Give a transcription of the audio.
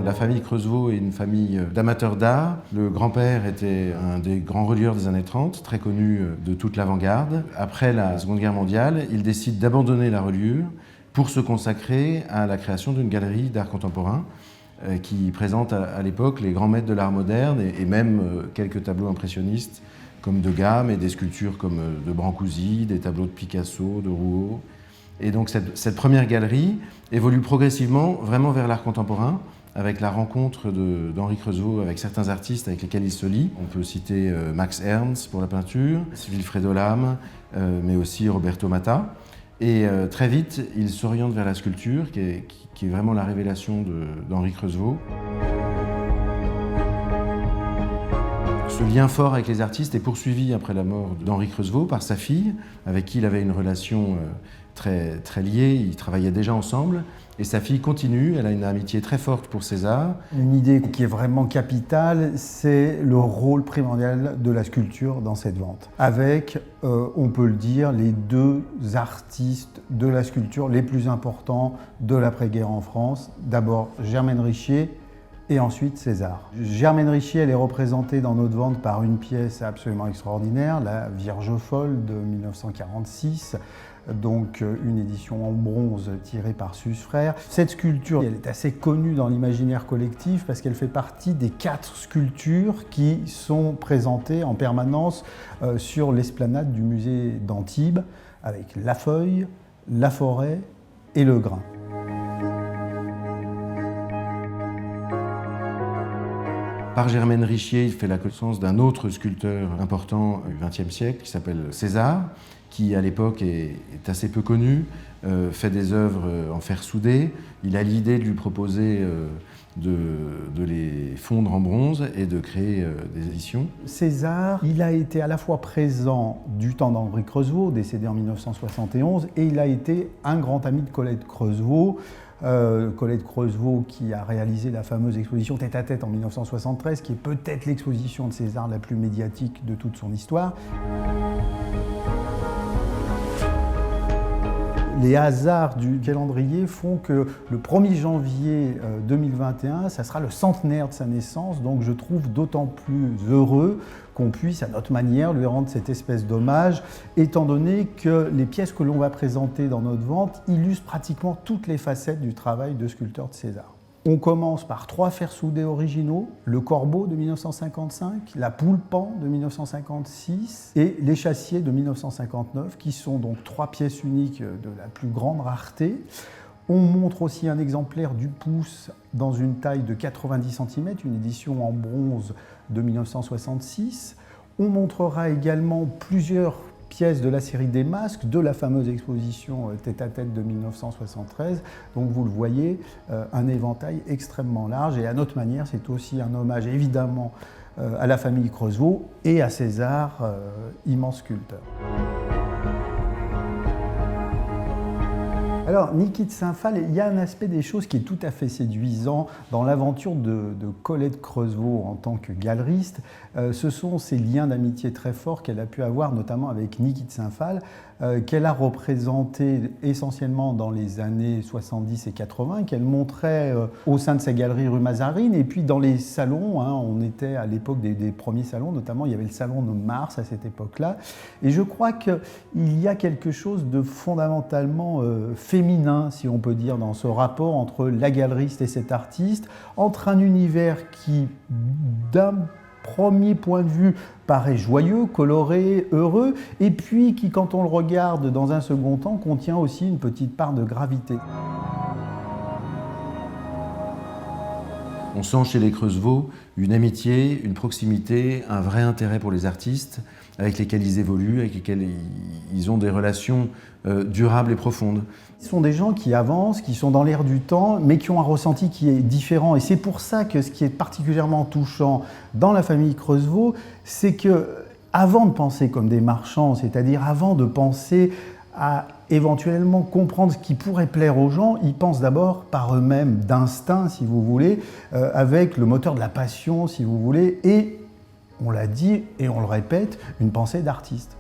La famille Creusevaux est une famille d'amateurs d'art. Le grand-père était un des grands relieurs des années 30, très connu de toute l'avant-garde. Après la Seconde Guerre mondiale, il décide d'abandonner la reliure pour se consacrer à la création d'une galerie d'art contemporain qui présente à l'époque les grands maîtres de l'art moderne et même quelques tableaux impressionnistes comme Degas, mais des sculptures comme de Brancusi, des tableaux de Picasso, de Rouault. Et donc cette première galerie évolue progressivement vraiment vers l'art contemporain, avec la rencontre d'Henri Creusevaux avec certains artistes avec lesquels il se lie. On peut citer Max Ernst pour la peinture, Wilfredo Lamm, mais aussi Roberto Matta. Et très vite, il s'oriente vers la sculpture, qui est vraiment la révélation d'Henri Creusevaux. Ce lien fort avec les artistes est poursuivi après la mort d'Henri Creusevaux par sa fille, avec qui il avait une relation très, très liée. Ils travaillaient déjà ensemble. Et sa fille continue, elle a une amitié très forte pour César. Une idée qui est vraiment capitale, c'est le rôle primordial de la sculpture dans cette vente. Avec, on peut le dire, les deux artistes de la sculpture les plus importants de l'après-guerre en France. D'abord Germaine Richier et ensuite César. Germaine Richier, elle est représentée dans notre vente par une pièce absolument extraordinaire, la Vierge folle de 1946. Donc une édition en bronze tirée par Sus Frères. Cette sculpture, elle est assez connue dans l'imaginaire collectif parce qu'elle fait partie des 4 sculptures qui sont présentées en permanence sur l'esplanade du musée d'Antibes, avec la feuille, la forêt et le grain. Par Germaine Richier, il fait la connaissance d'un autre sculpteur important du XXe siècle qui s'appelle César, qui à l'époque est assez peu connu, fait des œuvres en fer soudé. Il a l'idée de lui proposer de les fondre en bronze et de créer des éditions. César, il a été à la fois présent du temps d'Henri Creusevaux, décédé en 1971, et il a été un grand ami de Colette Creusevaux. Colette Creusevaux qui a réalisé la fameuse exposition Tête-à-tête en 1973, qui est peut-être l'exposition de César la plus médiatique de toute son histoire. Les hasards du calendrier font que le 1er janvier 2021, ça sera le centenaire de sa naissance, donc je trouve d'autant plus heureux qu'on puisse, à notre manière, lui rendre cette espèce d'hommage, étant donné que les pièces que l'on va présenter dans notre vente illustrent pratiquement toutes les facettes du travail de sculpteur de César. On commence par 3 fers soudés originaux, le corbeau de 1955, la poule pan de 1956 et l'échassier de 1959, qui sont donc 3 pièces uniques de la plus grande rareté. On montre aussi un exemplaire du pouce dans une taille de 90 cm, une édition en bronze de 1966. On montrera également plusieurs pièces de la série des masques, de la fameuse exposition Tête-à-tête de 1973. Donc vous le voyez, un éventail extrêmement large et à notre manière, c'est aussi un hommage évidemment à la famille Creusevaux et à César, immense sculpteur. Alors, Niki de Saint-Phal, il y a un aspect des choses qui est tout à fait séduisant dans l'aventure de Colette Creusevaux en tant que galeriste. Ce sont ces liens d'amitié très forts qu'elle a pu avoir, notamment avec Niki de Saint-Phal, qu'elle a représenté essentiellement dans les années 70 et 80, qu'elle montrait au sein de sa galerie rue Mazarine, et puis dans les salons, on était à l'époque des premiers salons, notamment il y avait le salon de Mars à cette époque-là, et je crois qu'il y a quelque chose de fondamentalement féminin, si on peut dire, dans ce rapport entre la galeriste et cet artiste, entre un univers qui, d'un premier point de vue, paraît joyeux, coloré, heureux, et puis qui, quand on le regarde dans un second temps, contient aussi une petite part de gravité. On sent chez les Creusevaux une amitié, une proximité, un vrai intérêt pour les artistes avec lesquels ils évoluent, avec lesquels ils ont des relations durables et profondes. Ce sont des gens qui avancent, qui sont dans l'air du temps, mais qui ont un ressenti qui est différent. Et c'est pour ça que ce qui est particulièrement touchant dans la famille Creusevaux, c'est que, avant de penser comme des marchands, c'est-à-dire avant de penser à éventuellement comprendre ce qui pourrait plaire aux gens, ils pensent d'abord par eux-mêmes, d'instinct si vous voulez, avec le moteur de la passion si vous voulez, et on l'a dit et on le répète, une pensée d'artiste.